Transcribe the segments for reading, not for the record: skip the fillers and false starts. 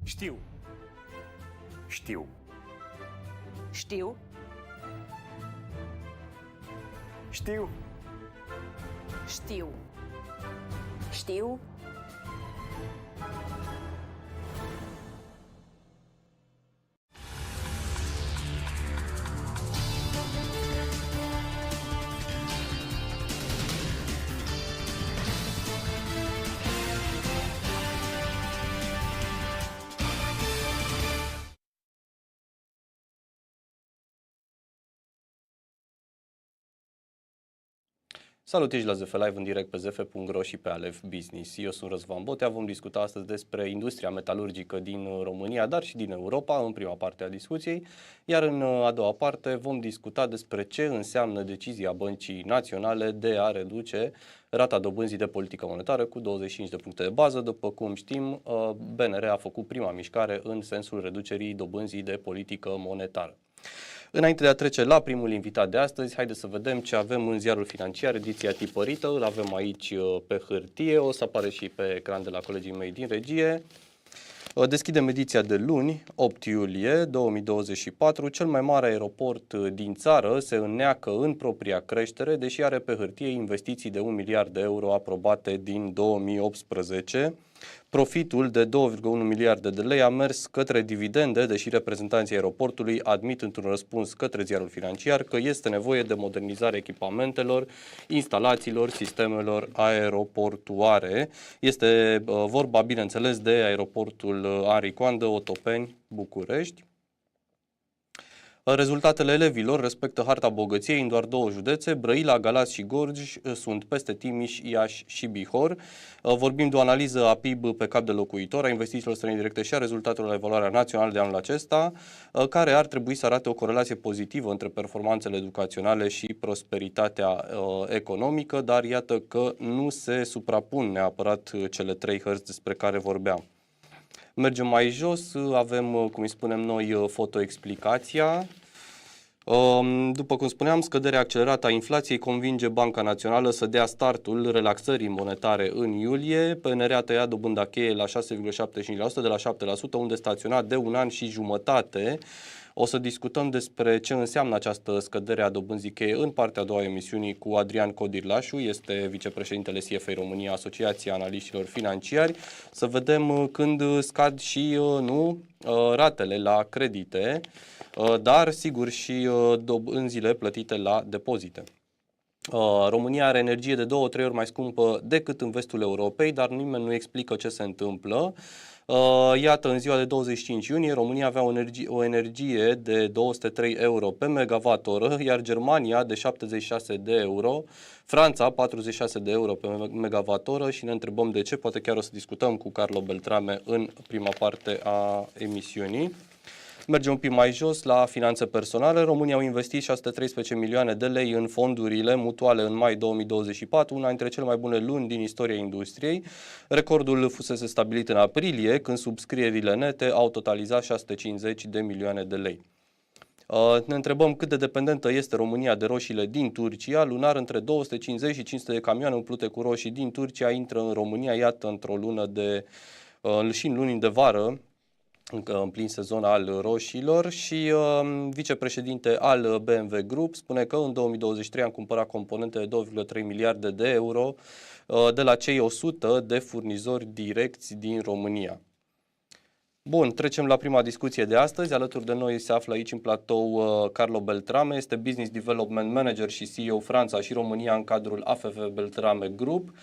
Știu. Știu. Știu. Știu. Știu. Știu. Salutări la ZF Live în direct pe zf.ro și pe AFV Business. Eu sunt Răzvan Botea, vom discuta astăzi despre industria metalurgică din România, dar și din Europa, în prima parte a discuției, iar în a doua parte vom discuta despre ce înseamnă decizia Băncii Naționale de a reduce rata dobânzii de politică monetară cu 25 de puncte de bază. După cum știm, BNR a făcut prima mișcare în sensul reducerii dobânzii de politică monetară. Înainte de a trece la primul invitat de astăzi, haideți să vedem ce avem în ziarul financiar, ediția tipărită. Îl avem aici pe hârtie, o să apare și pe ecran de la colegii mei din regie. Deschidem ediția de luni, 8 iulie 2024. Cel mai mare aeroport din țară se înneacă în propria creștere, deși are pe hârtie investiții de 1 miliard de euro aprobate din 2018. Profitul de 2,1 miliarde de lei a mers către dividende, deși reprezentanții aeroportului admit într-un răspuns către ziarul financiar că este nevoie de modernizarea echipamentelor, instalațiilor, sistemelor aeroportuare. Este vorba, bineînțeles, de aeroportul Henri Coandă, Otopeni, București. Rezultatele elevilor respectă harta bogăției în doar două județe, Brăila, Galați și Gorj sunt peste Timiș, Iași și Bihor. Vorbim de o analiză a PIB pe cap de locuitor, a investițiilor străine directe și a rezultatelor la evaluarea națională de anul acesta, care ar trebui să arate o corelație pozitivă între performanțele educaționale și prosperitatea economică, dar iată că nu se suprapun neapărat cele trei hărți despre care vorbeam. Mergem mai jos, avem, cum îi spunem noi, fotoexplicația. După cum spuneam, scăderea accelerată a inflației convinge Banca Națională să dea startul relaxării monetare în iulie. PNR a tăiat dobânda cheie la 6,75% de la 7%, unde staționa de un an și jumătate. O să discutăm despre ce înseamnă această scădere a dobânzii cheie în partea a doua a emisiunii cu Adrian Codirlașu, este vicepreședintele CFA România, Asociația Analiștilor Financiari, să vedem când scad și ratele la credite, dar sigur și dobânzile plătite la depozite. România are energie de 2-3 ori mai scumpă decât în vestul Europei, dar nimeni nu explică ce se întâmplă. Iată, în ziua de 25 iunie, România avea o energie de 203 euro pe megawatt-oră, iar Germania de 76 de euro, Franța 46 de euro pe megawatt-oră și ne întrebăm de ce, poate chiar o să discutăm cu Carlo BELTRAME în prima parte a emisiunii. Mergem un pic mai jos la finanțe personale. România au investit 613 milioane de lei în fondurile mutuale în mai 2024, una dintre cele mai bune luni din istoria industriei. Recordul fusese stabilit în aprilie, când subscrierile nete au totalizat 650 de milioane de lei. Ne întrebăm cât de dependentă este România de roșiile din Turcia. Lunar, între 250 și 500 de camioane umplute cu roșii din Turcia intră în România, iată, într-o lună și în luni de vară, încă în plin sezon al roșiilor, și vicepreședinte al BMW Group spune că în 2023 am cumpărat componente de 2,3 miliarde de euro de la cei 100 de furnizori direcți din România. Bun, trecem la prima discuție de astăzi. Alături de noi se află aici în platou Carlo BELTRAME, este Business Development Manager și CEO Franța și România în cadrul AFV Beltrame Group.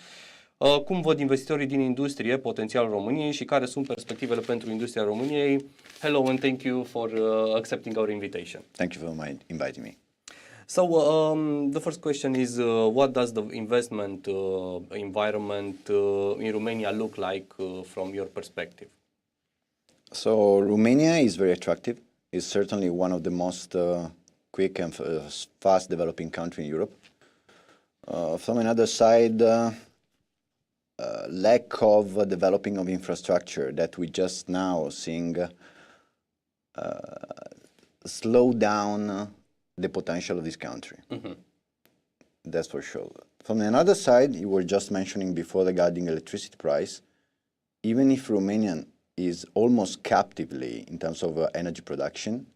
Cum văd investitorii din industrie potențialul României și care sunt perspectivele pentru industria României? Hello and thank you for accepting our invitation. Thank you for inviting me. So the first question is what does the investment environment in Romania look like from your perspective? So Romania is very attractive. It's certainly one of the most quick and fast developing country in Europe. From another side, lack of developing of infrastructure that we just now seeing slow down the potential of this country. Mm-hmm. That's for sure. From another side, you were just mentioning before regarding electricity price, even if Romanian is almost captively in terms of energy production.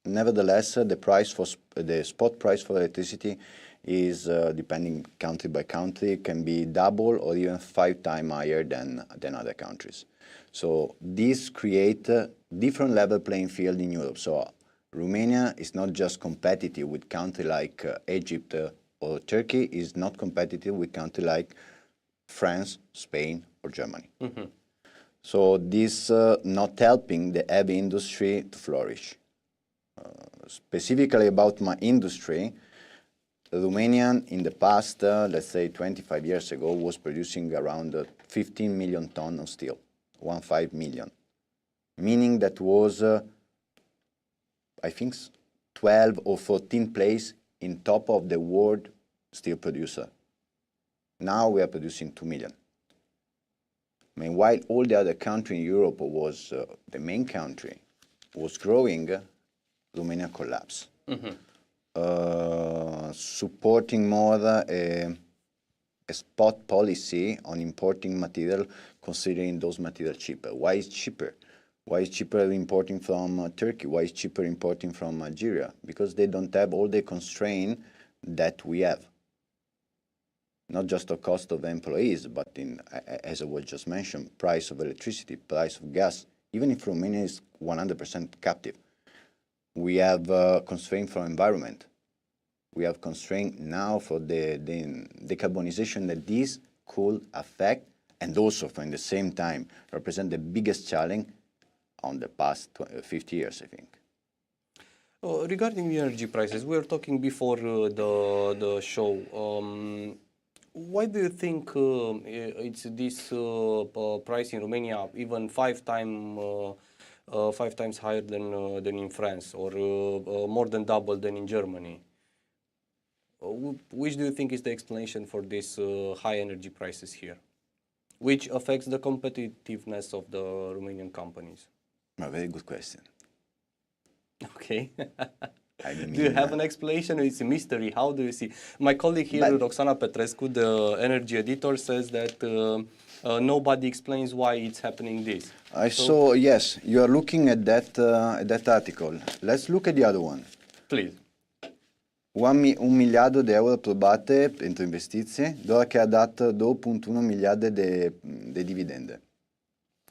Nevertheless, the spot price for electricity is, depending country by country, can be double or even 5 times higher than other countries. So this creates a different level playing field in Europe. So Romania is not just competitive with countries like Egypt or Turkey, is not competitive with countries like France, Spain, or Germany. Mm-hmm. So this not helping the heavy industry to flourish. Specifically about my industry, Romania in the past, let's say 25 years ago, was producing around 15 million tons of steel, 15 million, meaning that was, I think, 12 or 14 place in top of the world steel producer. Now we are producing 2 million. Meanwhile, all the other country in Europe was, the main country, was growing, Romania collapsed. Mm-hmm. Supporting more a spot policy on importing material, considering those materials cheaper. Why is cheaper? Why is cheaper importing from Turkey? Why is cheaper importing from Algeria? Because they don't have all the constraints that we have. Not just the cost of employees, but as I was just mentioned, price of electricity, price of gas. Even if Romania is 100% captive, we have constraint for environment. We have constraint now for the decarbonization that this could affect, and also for in the same time represent the biggest challenge on the past 50 years, I think. Regarding the energy prices, we were talking before the show. Why do you think it's this price in Romania even 5 times higher than in France, or more than double than in Germany? Which do you think is the explanation for this high energy prices here, which affects the competitiveness of the Romanian companies? A very good question. Okay. Do you have an explanation? It's a mystery. How do you see? My colleague here, Roxana Petrescu, the energy editor, says that nobody explains why it's happening this. So yes, you are looking at that article. Let's look at the other one. Please. Un miliardo de euro aprobate pentru investiții, doar că a dat 2,1 miliarde de dividende.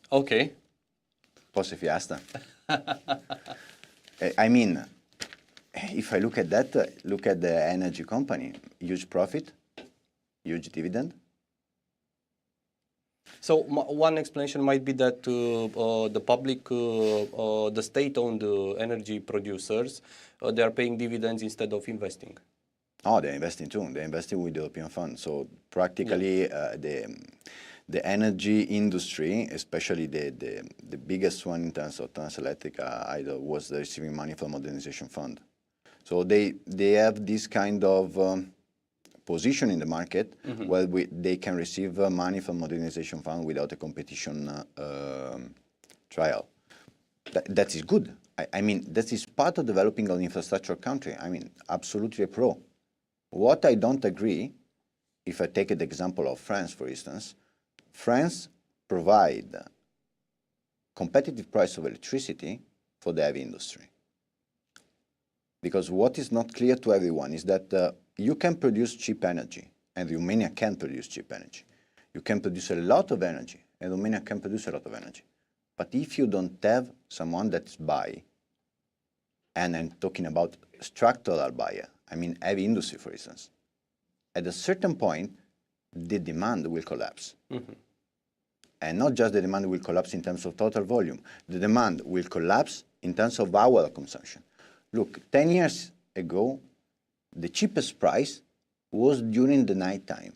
Ok. Poate să fie asta? I mean, if I look at that, look at the energy company, huge profit, huge dividend. So one explanation might be that the public, the state-owned energy producers, they are paying dividends instead of investing. Oh, they're investing too. They're investing with the European funds. So practically, the energy industry, especially the biggest one in terms of Transelectrica, either was receiving money from modernization fund. So they have this kind of position in the market where they can receive money from modernization fund without a competition trial. That is good. I mean, that is part of developing an infrastructure country. I mean, absolutely a pro. What I don't agree, if I take the example of France, for instance, France provide competitive price of electricity for the heavy industry. Because what is not clear to everyone is that you can produce cheap energy, and Romania can produce cheap energy. You can produce a lot of energy, and Romania can produce a lot of energy. But if you don't have someone that's buy, and I'm talking about structural buyer, I mean heavy industry, for instance, at a certain point, the demand will collapse. Mm-hmm. And not just the demand will collapse in terms of total volume. The demand will collapse in terms of our consumption. Look, 10 years ago, the cheapest price was during the night time.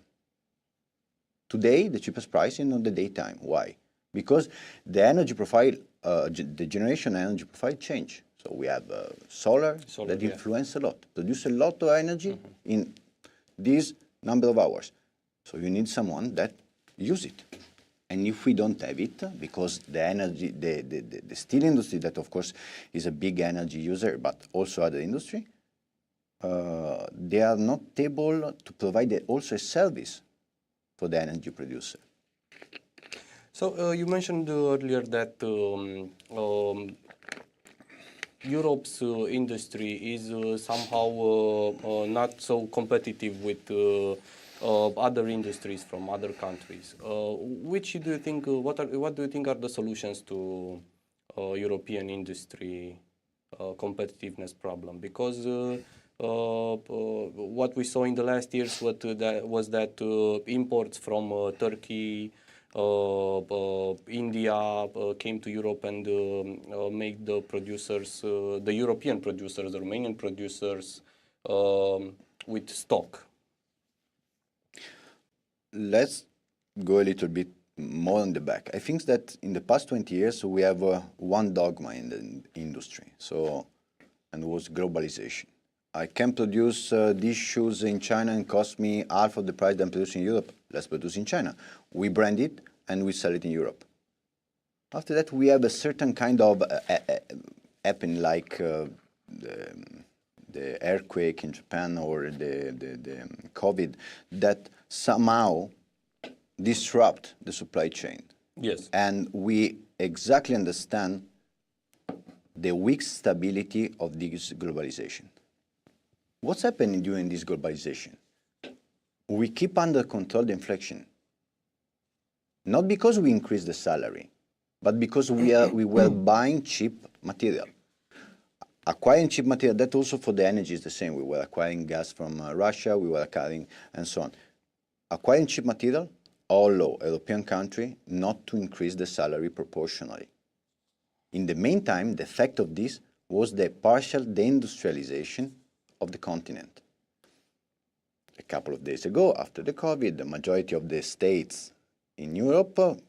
Today, the cheapest price is on the daytime. Why? Because the energy profile, the generation energy profile change. So we have solar that influence a lot, produce a lot of energy in this number of hours. So you need someone that use it. And if we don't have it, because the energy, the steel industry, that of course is a big energy user, but also other industry, they are not able to provide also a service for the energy producer. So you mentioned earlier that Europe's industry is somehow not so competitive with other industries from other countries. Which do you think? What do you think are the solutions to European industry competitiveness problem? Because what we saw in the last years was that imports from Turkey, India came to Europe and made the producers, the European producers, the Romanian producers, with stock. Let's go a little bit more on the back. I think that in the past 20 years, we have one dogma in the industry, and it was globalization. I can produce these shoes in China and cost me half of the price than producing in Europe. Let's produce in China. We brand it and we sell it in Europe. After that, we have a certain kind of happening, like the earthquake in Japan or the COVID, that somehow disrupt the supply chain. Yes. And we exactly understand the weak stability of this globalization. What's happening during this globalization? We keep under control the inflation. Not because we increase the salary, but because we were buying cheap material. Acquiring cheap material, that also for the energy is the same. We were acquiring gas from Russia, we were acquiring, and so on. Acquiring cheap material, all low, European country, not to increase the salary proportionally. In the meantime, the effect of this was the partial deindustrialization of the continent. A couple of days ago, after the COVID, the majority of the states in Europe,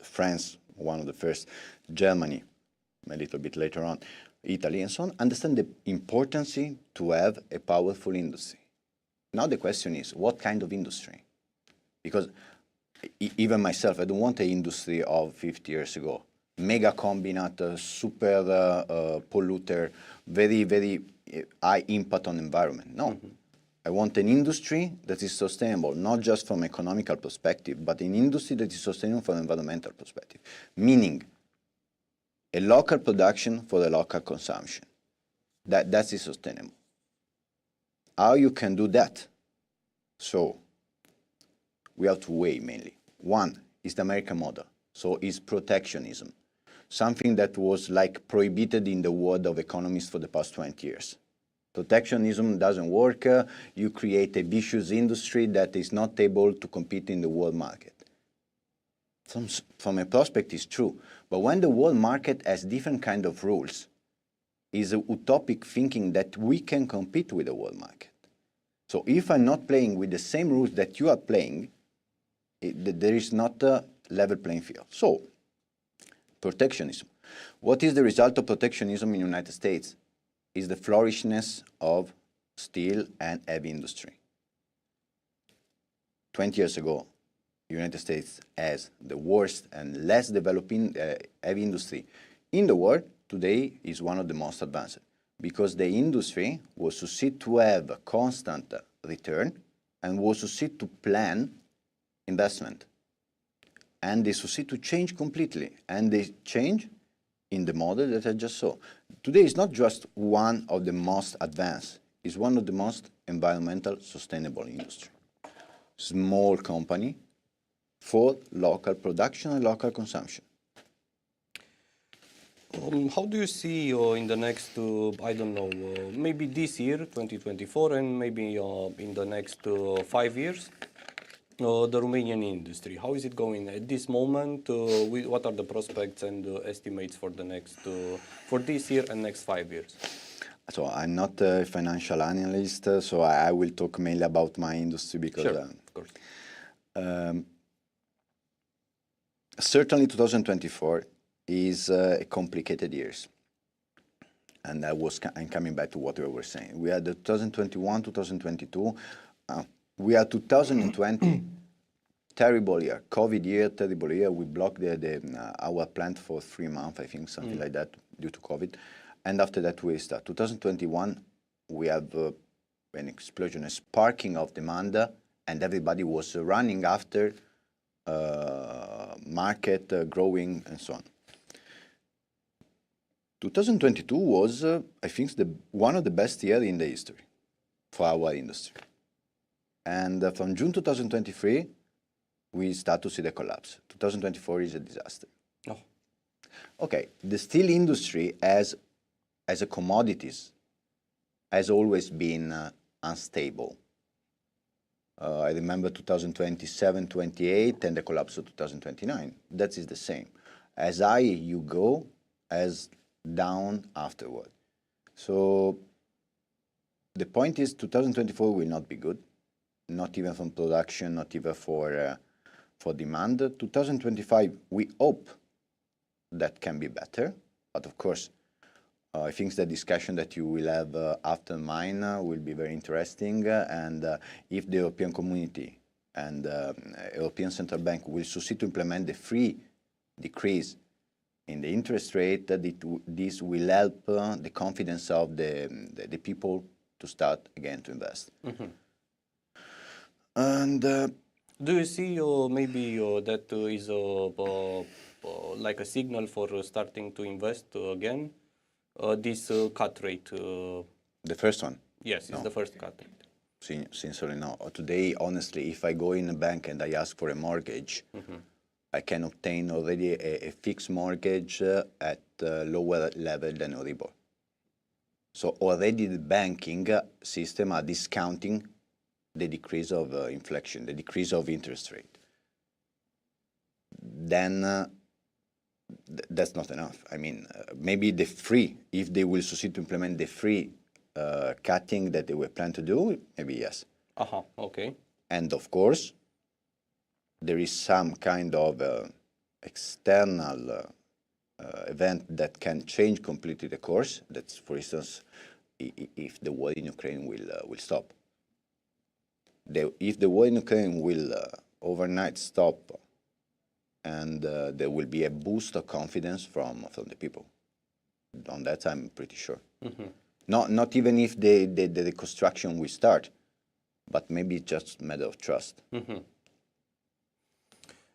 France, one of the first, Germany, a little bit later on, Italy and so on, understand the importance to have a powerful industry. Now the question is, what kind of industry? Because even myself, I don't want an industry of 50 years ago. Mega combinate, super polluter, very, very high impact on environment. No. Mm-hmm. I want an industry that is sustainable, not just from economical perspective, but an industry that is sustainable from environmental perspective. Meaning, a local production for the local consumption. That is sustainable. How you can do that? So, we have to weigh mainly. One is the American model. So it's protectionism. Something that was like prohibited in the world of economists for the past 20 years. Protectionism doesn't work. You create a vicious industry that is not able to compete in the world market. From a prospect, it's true. But when the world market has different kind of rules, is utopic thinking that we can compete with the world market. So if I'm not playing with the same rules that you are playing, there is not a level playing field. So, protectionism. What is the result of protectionism in the United States? Is the flourishness of steel and heavy industry. 20 years ago, the United States has the worst and less developing heavy industry in the world. Today is one of the most advanced because the industry was succeed to have a constant return and was succeed to plan investment. And they succeed to change completely. And they change in the model that I just saw. Today is not just one of the most advanced, it's one of the most environmental sustainable industry. Small company for local production and local consumption. How do you see in the next, I don't know, maybe this year, 2024, and maybe in the next 5 years, the Romanian industry? How is it going at this moment? What are the prospects and estimates for the next, for this year and next 5 years? So I'm not a financial analyst, so I will talk mainly about my industry because... Sure, of course. Certainly 2024 is a complicated year. And I'm coming back to what we were saying. We had the 2021, 2022. We are 2020, terrible year, COVID year, terrible year. We blocked our plant for 3 months, I think, something like that, due to COVID. And after that, we start. 2021, we have an explosion, a sparking of demand, and everybody was running after market growing, and so on. 2022 was, I think, one of the best years in the history for our industry. And from June 2023, we start to see the collapse. 2024 is a disaster. Oh. Okay, the steel industry as a commodities has always been unstable. I remember 2027, 28, and the collapse of 2029. That is the same. As high you go, as down afterward. So the point is 2024 will not be good, not even from production, not even for demand. 2025, we hope that can be better, but of course, I think the discussion that you will have after mine will be very interesting, and if the European Community and European Central Bank will succeed to implement the free decrease in the interest rate, this will help the confidence of the people to start again to invest. Mm-hmm. And do you see maybe that is like a signal for starting to invest again? This cut rate? The first one? Yes, it's the first cut rate. Sincerely, no. Today, honestly, if I go in a bank and I ask for a mortgage, Mm-hmm. I can obtain already a fixed mortgage at a lower level than Euribor. So already the banking system are discounting the decrease of inflation, the decrease of interest rate. Then that's not enough. I mean, maybe if they will succeed to implement the free cutting that they were planning to do, maybe yes. Okay. And of course, there is some kind of external event that can change completely the course. That's, for instance, if the war in Ukraine will stop. If the war in Ukraine will overnight stop, and there will be a boost of confidence from the people. On that, I'm pretty sure. Mm-hmm. Not even if the reconstruction will start, but maybe just a matter of trust. Mm-hmm.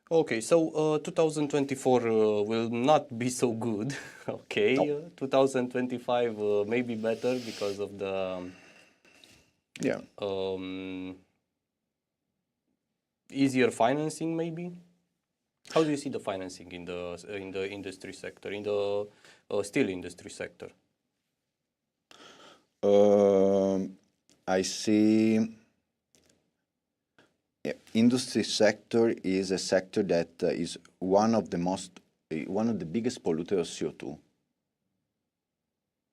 Okay, so 2024 will not be so good. Okay, No. 2025 may be better because of the easier financing, maybe. How do you see the financing in the industry sector, in the steel industry sector? I see. Industry sector is a sector that is one of the biggest polluters of CO2.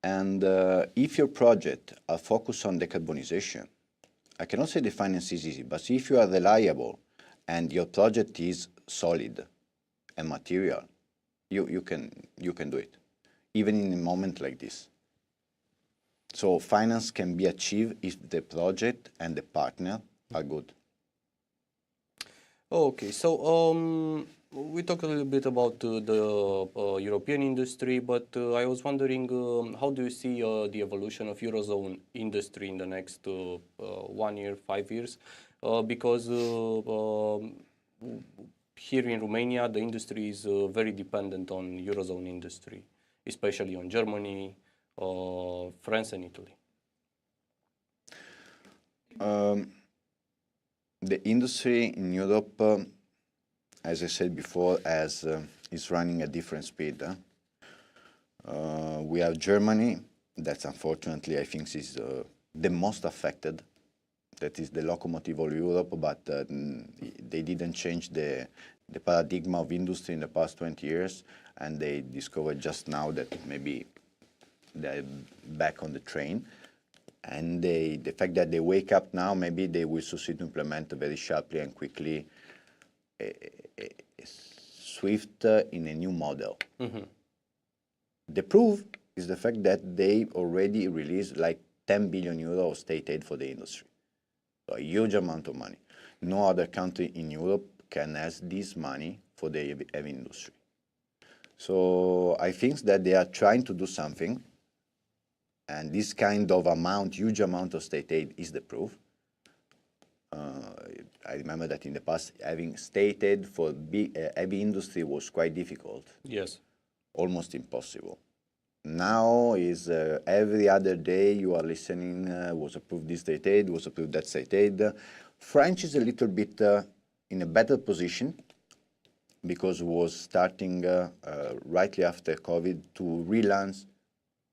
And if your project are focused on decarbonization, I cannot say the finance is easy, but if you are reliable and your project is solid and material, you can do it, even in a moment like this. So finance can be achieved if the project and the partner are good. Okay, so we talked a little bit about the European industry, but I was wondering how do you see the evolution of Eurozone industry in the next 1 year, 5 years? Because here in Romania, the industry is very dependent on Eurozone industry, especially on Germany, France and Italy. The industry in Europe, as I said before, is running at different speed. We have Germany, that's unfortunately, I think, is the most affected. That is the locomotive of Europe, but they didn't change the paradigm of industry in the past 20 years, and they discovered just now that maybe they're back on the train. And the fact that they wake up now, maybe they will succeed to implement very sharply and quickly a swift in a new model. Mm-hmm. The proof is the fact that they already released like 10 billion euro of state aid for the industry. So a huge amount of money. No other country in Europe can ask this money for the heavy industry. So I think that they are trying to do something. And this kind of huge amount of state aid is the proof. I remember that in the past, having state aid for heavy industry was quite difficult, Yes. almost impossible. Now is every other day you are listening, was approved this state aid, was approved that state aid. French is a little bit in a better position because was starting rightly after COVID to relaunch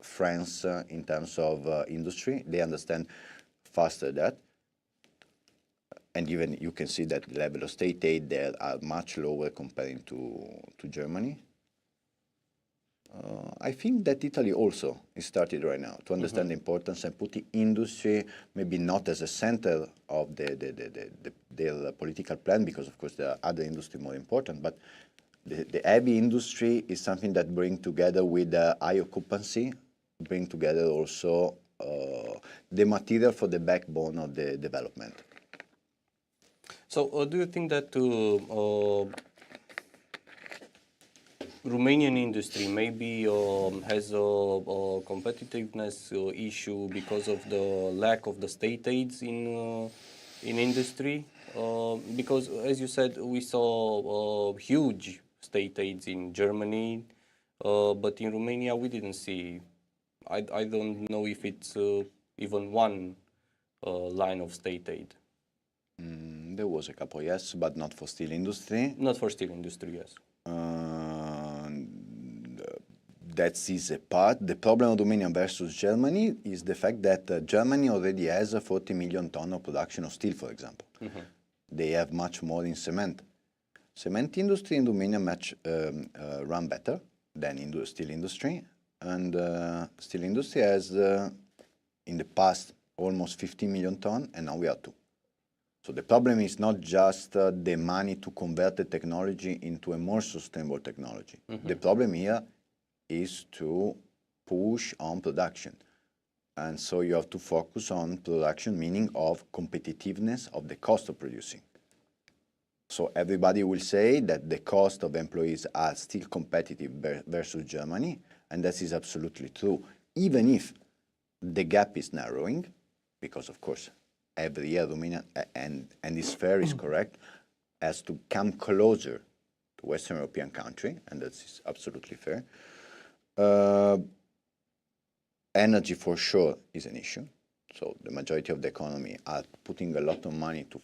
France in terms of industry. They understand faster that. And even you can see that the level of state aid there are much lower comparing to Germany. I think that Italy also is started right now to understand the importance and put the industry maybe not as a center of their political plan, because of course there are other industry more important, but the heavy industry is something that bring together with high occupancy, bring together also the material for the backbone of the development. So do you think that Romanian industry maybe has a competitiveness issue because of the lack of the state aids in industry? Because as you said, we saw huge state aids in Germany, but in Romania we didn't see. I don't know if it's even one line of state aid. There was a couple, yes, but not for steel industry. Not for steel industry, yes. That is a part. The problem of Romania versus Germany is the fact that Germany already has a 40 million ton of production of steel, for example. They have much more in cement. Cement industry in Romania much run better than steel industry, and steel industry has in the past almost 50 million ton, and now we are 2. So the problem is not just the money to convert the technology into a more sustainable technology. The problem here is to push on production. And so you have to focus on production, meaning of competitiveness of the cost of producing. So everybody will say that the cost of employees are still competitive versus Germany, and that is absolutely true, even if the gap is narrowing, because of course every year Romania, and this fair is correct, has to come closer to Western European country, and that's absolutely fair. Energy for sure is an issue. So the majority of the economy are putting a lot of money to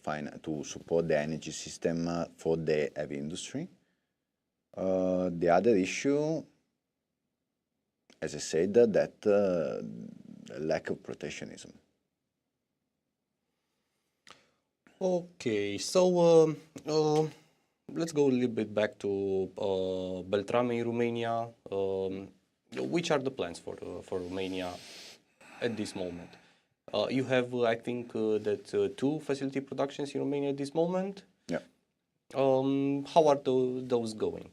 support the energy system for the heavy industry. The other issue, as I said, that lack of protectionism. Okay, so let's go a little bit back to Beltrame in Romania. Which are the plans for Romania at this moment? You have, I think, that 2 facility productions in Romania at this moment. Yeah. How are those going?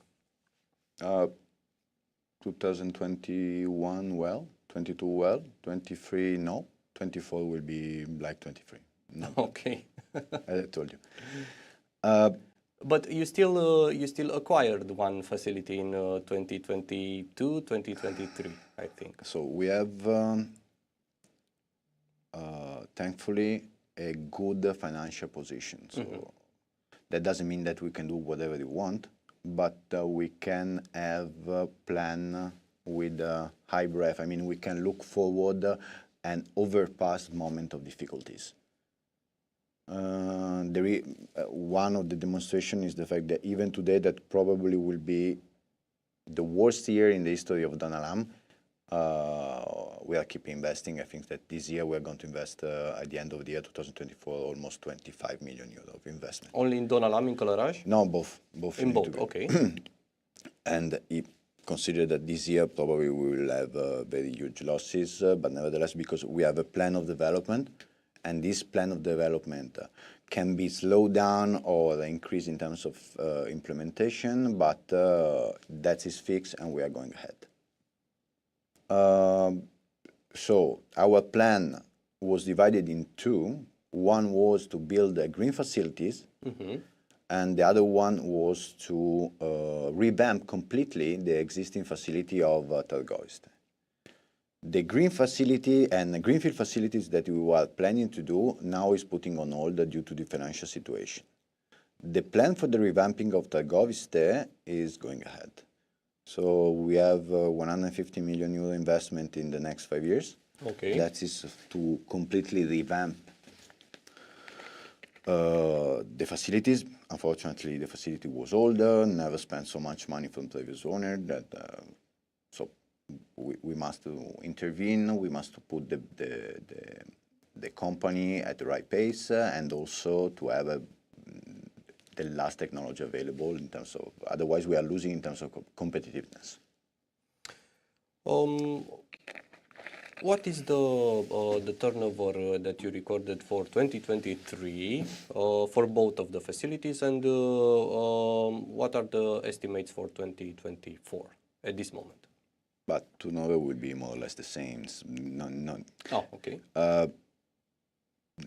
2021 well, 22 well, 23 no, 24 will be like 23. No. Okay. I told you. But you still acquired one facility in 2022, 2023, I think. So we have, thankfully, a good financial position. So that doesn't mean that we can do whatever we want, but we can have a plan with high breath. I mean, we can look forward and overpass moment of difficulties. One of the demonstrations is the fact that even today that probably will be the worst year in the history of Danalam. We are keeping investing. I think that this year we are going to invest at the end of the year 2024 almost 25 million euro of investment. Only in Danalam, in Călăraș? No, both. In both, okay. And consider that this year probably we will have very huge losses, but nevertheless, because we have a plan of development, and this plan of development can be slowed down or increased in terms of implementation, but that is fixed and we are going ahead. So our plan was divided in 2. One was to build green facilities, and the other one was to revamp completely the existing facility of Târgoviște. The green facility and the greenfield facilities that we were planning to do now is putting on hold due to the financial situation. The plan for the revamping of Târgoviște is going ahead. So we have 150 million euro investment in the next 5 years. Okay. That is to completely revamp the facilities. Unfortunately, the facility was older, never spent so much money from previous owner that so we must intervene. We must put the company at the right pace and also to have the last technology available in terms of, otherwise we are losing in terms of competitiveness. What is the turnover that you recorded for 2023 for both of the facilities, and what are the estimates for 2024 at this moment? But turnover will be more or less the same. Oh, okay.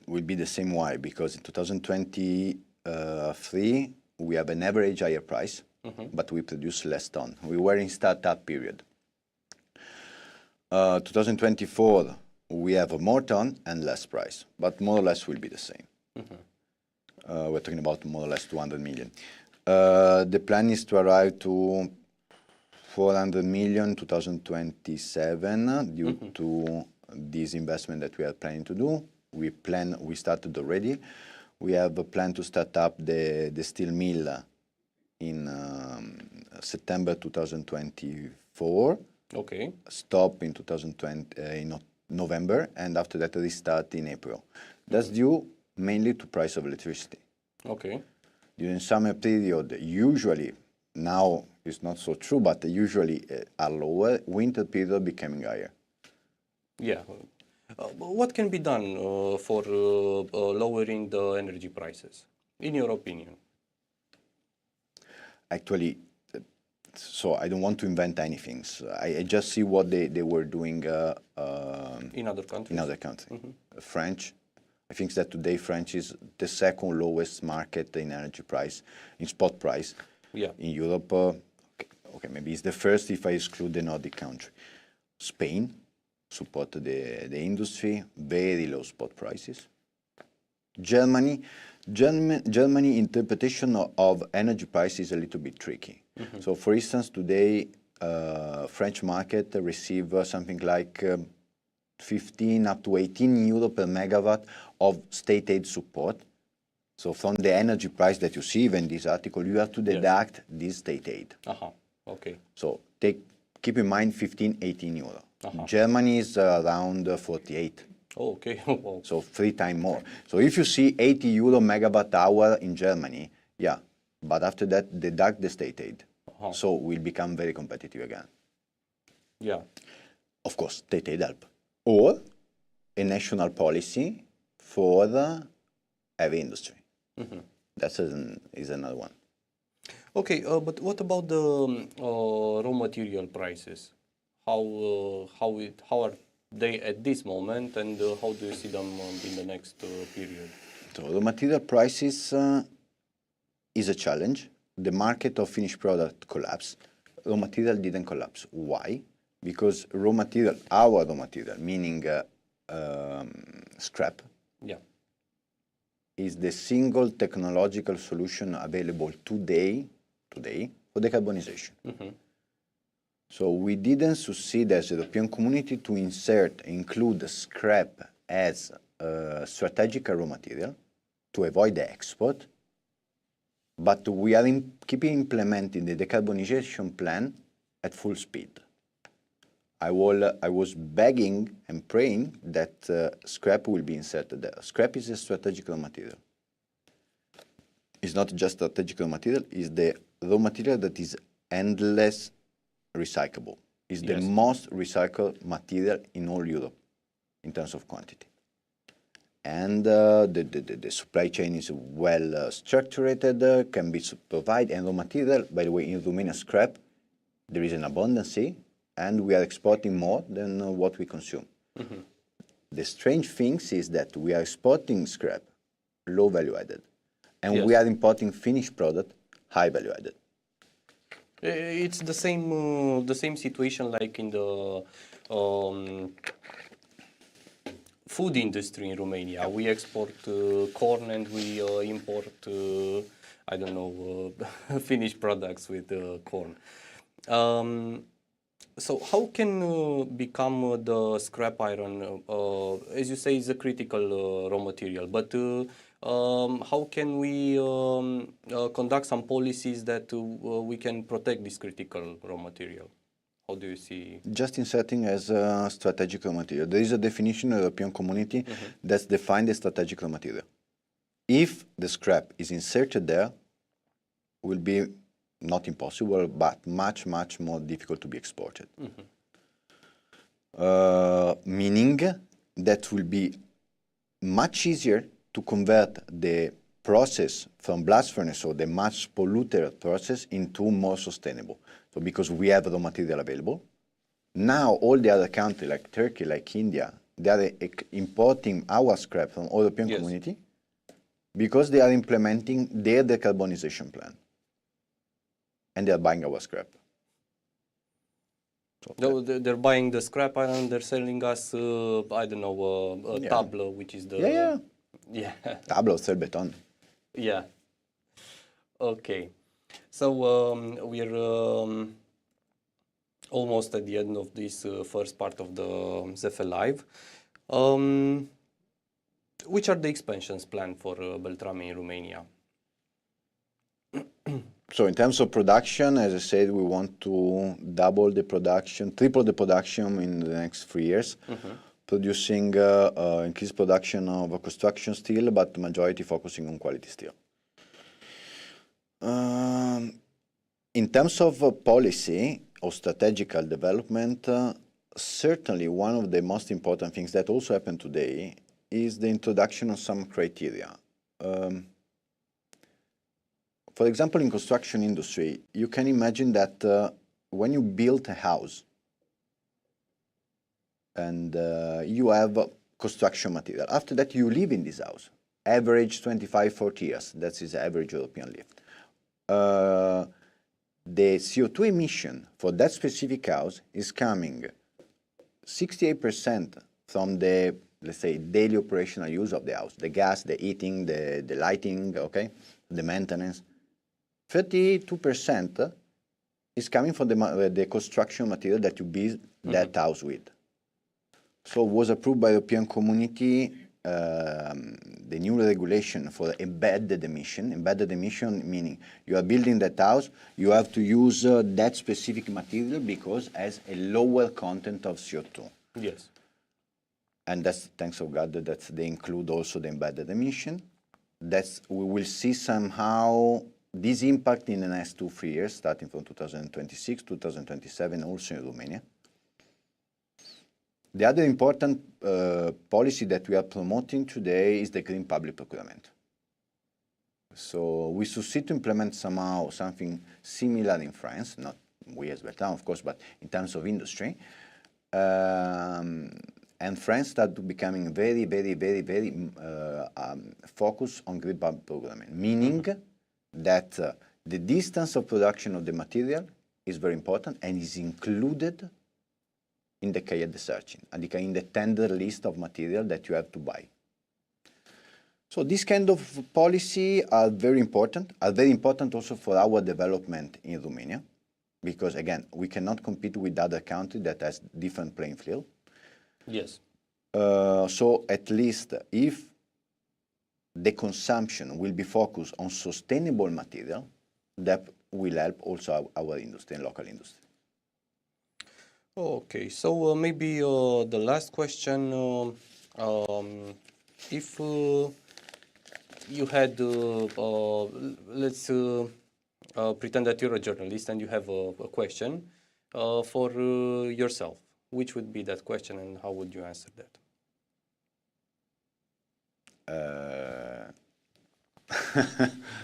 Will be the same. Why? Because in 2023 we have an average higher price, but we produce less ton. We were in startup period. 2024 we have a more ton and less price, but more or less will be the same. We're talking about more or less 200 million. The plan is to arrive to 400 million 2027 due to this investment that we are planning to do. We started already. We have a plan to start up the steel mill in September 2024. Okay. Stop in 2020 in November, and after that restart in April. That's due mainly to price of electricity. Okay. During summer period, usually, now it's not so true, but usually are lower. Winter period becoming higher. Yeah. What can be done for lowering the energy prices, in your opinion? Actually, so I don't want to invent anything. So I just see what they were doing In other countries? in other countries. French, I think that today French is the second lowest market in energy price, in spot price. Yeah. In Europe, okay, maybe it's the first if I exclude the Nordic country. Spain support the industry, very low spot prices. Germany interpretation of energy price is a little bit tricky. So for instance, today French market receive something like 15 up to 18 euro per megawatt of state aid support. So from the energy price that you see in this article, you have to deduct this state aid. Okay. So keep in mind 15, 18 euro. Germany is around 48. Oh, okay. So 3 times more. So if you see 80 euro megawatt hour in Germany, yeah, but after that deduct the state aid. So we'll become very competitive again. Yeah. Of course, state aid help. Or a national policy for heavy industry. That is another one. Okay, but what about the raw material prices? How are they at this moment, and how do you see them in the next period? So the material prices is a challenge. The market of finished product collapsed. Raw material didn't collapse. Why? Because our raw material, meaning scrap, is the single technological solution available today for decarbonization. So we didn't succeed as a European community to include scrap as a strategic raw material to avoid the export, but we are keeping implementing the decarbonization plan at full speed. I was begging and praying that scrap will be inserted there. Scrap is a strategic raw material. It's not just strategic raw material, it's the raw material that is endless recyclable. It's the most recycled material in all Europe in terms of quantity. And the supply chain is well structured, can be provided, and raw material, by the way, in Romania scrap, there is an abundance, and we are exporting more than what we consume. The strange thing is that we are exporting scrap, low value added, and we are importing finished product, high value added. It's the same situation like in the food industry in Romania. We export corn and we import, I don't know, finished products with corn. So how can become the scrap iron, as you say, is a critical raw material, but how can we conduct some policies that we can protect this critical raw material? How do you see? Just inserting as a strategic raw material. There is a definition in the European Community that's defined as strategic raw material. If the scrap is inserted there, will be not impossible, but much, much more difficult to be exported. Meaning that will be much easier to convert the process from blast furnace or the much polluted process into more sustainable. So because we have raw material available, now all the other countries like Turkey, like India, they are importing our scrap from European Community because they are implementing their decarbonization plan. And they're buying our scrap. So they're buying the scrap iron, they're selling us, I don't know, a tableau, which is the... Yeah. Tableau, cell beton. Yeah. Okay. So we're almost at the end of this first part of the ZF Live. Which are the expansions planned for Beltrame in Romania? So in terms of production, as I said, we want to double the production, triple the production in the next 3 years, producing increased production of construction steel, but the majority focusing on quality steel. In terms of policy or strategical development, certainly one of the most important things that also happened today is the introduction of some criteria. For example, in construction industry, you can imagine that when you build a house and you have construction material, after that you live in this house, average 25, 40 years, that is the average European life. The CO2 emission for that specific house is coming 68% from the, let's say, daily operational use of the house, the gas, the heating, the lighting, okay, the maintenance. 32% is coming from the construction material that you build that house with. So it was approved by the European Community, the new regulation for embedded emission. Embedded emission meaning you are building that house, you have to use that specific material because it has a lower content of CO2. Yes. And that's, thanks to God, that they include also the embedded emission. That's, we will see somehow this impact in the next 2-3 years, starting from 2026, 2027, also in Romania. The other important policy that we are promoting today is the green public procurement. So we succeed to implement somehow something similar in France, not we as Beltrame, of course, but in terms of industry. And France started becoming very, very, very, very focused on green public procurement, meaning that the distance of production of the material is very important and is included in the cahier de searching, in the tender list of material that you have to buy. So this kind of policy are very important also for our development in Romania, because again, we cannot compete with other countries that has different playing field. Yes. So at least if the consumption will be focused on sustainable material, that will help also our industry and local industry. Okay, so maybe the last question, if you had, let's pretend that you're a journalist and you have a question for yourself, which would be that question and how would you answer that?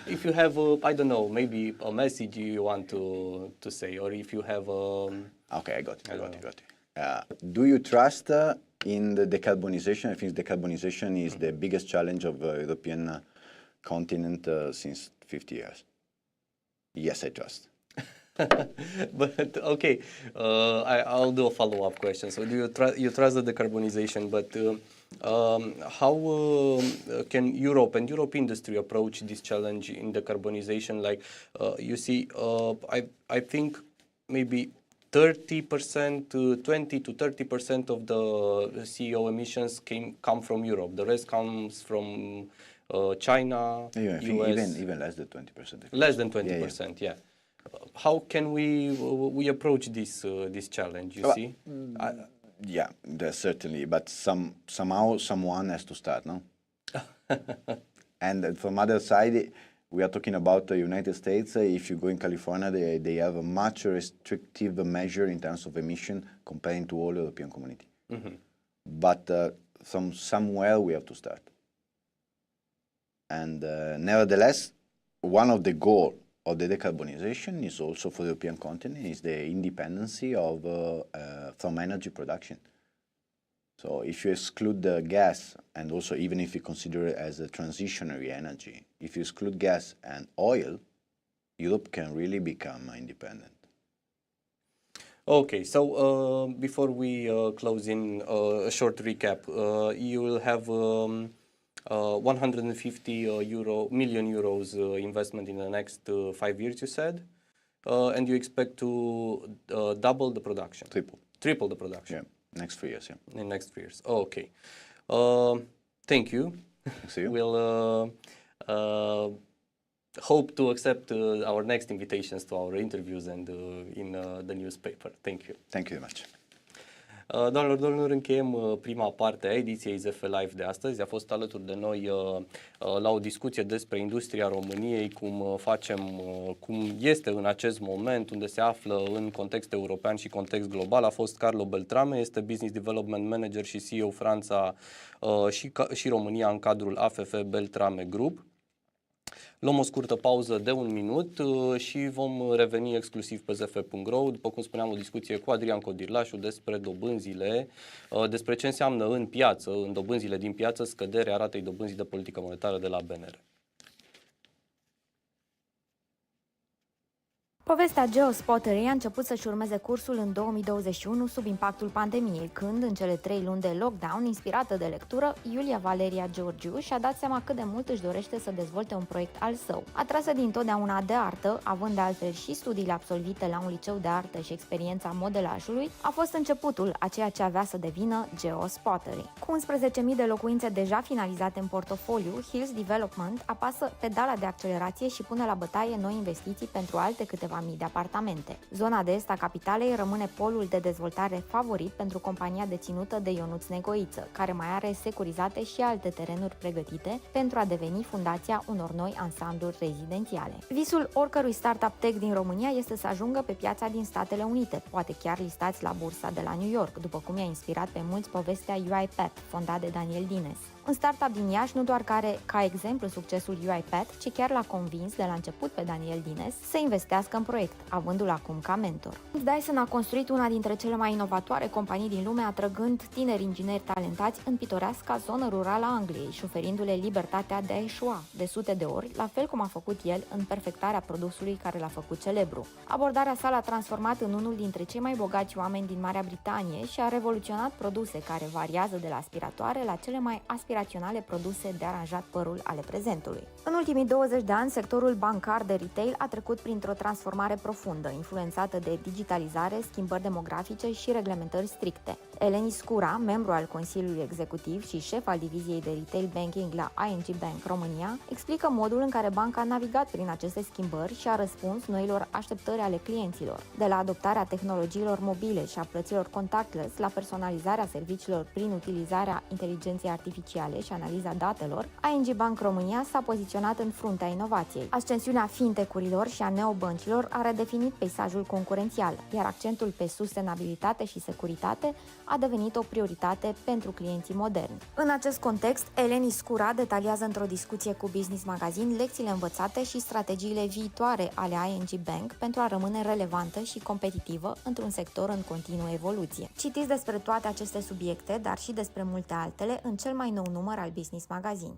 If you have, I don't know, maybe a message you want to say, or if you have... Okay, I got it. Do you trust in the decarbonization? I think decarbonization is the biggest challenge of the European continent since 50 years. Yes, I trust. But okay, I'll do a follow-up question. So do you trust the decarbonization, but how can Europe and Europe industry approach this challenge in decarbonization? Like you see, I think maybe 30%, 20 to 30% of the CEO emissions come from Europe. The rest comes from China, US. Even less than 20%. Less than 20%, yeah. How can we approach this challenge? You see? Yeah, there's certainly, but somehow someone has to start, no? And from other side, we are talking about the United States. If you go in California, they have a much restrictive measure in terms of emission comparing to all European community. Mm-hmm. But somewhere we have to start. And nevertheless, one of the goals of the decarbonization is also for the European continent is the independency of from energy production. So if you exclude the gas, and also even if you consider it as a transitionary energy, if you exclude gas and oil, Europe can really become independent. Okay, so before we close in a short recap, you will have 150 million euros investment in the next 5 years, you said, and you expect to double the production. Triple the production. Yeah, next 3 years. Yeah. In next 3 years. Oh, okay. Thank you. Thanks to you. We'll hope to accept our next invitations to our interviews and in the newspaper. Thank you. Thank you very much. Doamnelor, domnilor, încheiem prima parte a ediției ZF Live de astăzi. A fost alături de noi la o discuție despre industria României, cum facem, cum este în acest moment, unde se află în context european și context global. A fost Carlo BELTRAME, este Business Development Manager și CEO Franța și România în cadrul AFV Beltrame Group. Luăm o scurtă pauză de 1 minut și vom reveni exclusiv pe zf.ro. După cum spuneam, o discuție cu Adrian Codirlașu despre dobânzile, despre ce înseamnă în piață, în dobânzile din piață, scăderea ratei dobânzii de politică monetară de la BNR. Povestea Geospottery a început să-și urmeze cursul în 2021 sub impactul pandemiei, când, în cele 3 luni de lockdown, inspirată de lectură, Iulia Valeria Georgiu și-a dat seama cât de mult își dorește să dezvolte un proiect al său. Atrasă dintotdeauna de artă, având de altfel și studiile absolvite la un liceu de artă și experiența modelajului, a fost începutul a ceea ce avea să devină Geospottery. Cu 11.000 de locuințe deja finalizate în portofoliu, Hills Development apasă pedala de accelerație și pune la bătaie noi investiții pentru alte câteva mii de apartamente. Zona de est a capitalei rămâne polul de dezvoltare favorit pentru compania deținută de Ionuț Negoiță, care mai are securizate și alte terenuri pregătite pentru a deveni fundația unor noi ansambluri rezidențiale. Visul oricărui startup tech din România este să ajungă pe piața din Statele Unite, poate chiar listați la bursa de la New York, după cum i-a inspirat pe mulți povestea UiPath, fondat de Daniel Dines. Un startup din Iași nu doar că are ca exemplu succesul UiPath, ci chiar l-a convins de la început pe Daniel Dines să investească în proiect, avându-l acum ca mentor. Dyson a construit una dintre cele mai inovatoare companii din lume, atrăgând tineri ingineri talentați în pitoreasca zonă rurală a Angliei și oferindu-le libertatea de a eșua de sute de ori, la fel cum a făcut el în perfectarea produsului care l-a făcut celebru. Abordarea sa l-a transformat în unul dintre cei mai bogați oameni din Marea Britanie și a revoluționat produse care variază de la aspiratoare la cele mai aspiraționale produse de aranjat părul ale prezentului. În ultimii 20 de ani, sectorul bancar de retail a trecut printr-o transformare profundă, influențată de digitalizare, schimbări demografice și reglementări stricte. Eleni Scura, membru al Consiliului Executiv și șef al diviziei de retail banking la ING Bank România, explică modul în care banca a navigat prin aceste schimbări și a răspuns noilor așteptări ale clienților. De la adoptarea tehnologiilor mobile și a plăților contactless la personalizarea serviciilor prin utilizarea inteligenței artificiale și analiza datelor, ING Bank România s-a poziționat în fruntea inovației. Ascensiunea fintech-urilor și a neobăncilor a redefinit peisajul concurențial, iar accentul pe sustenabilitate și securitate a devenit o prioritate pentru clienții moderni. În acest context, Eleni Scura detaliază într-o discuție cu Business Magazine lecțiile învățate și strategiile viitoare ale ING Bank pentru a rămâne relevantă și competitivă într-un sector în continuă evoluție. Citiți despre toate aceste subiecte, dar și despre multe altele în cel mai nou număr al Business Magazine.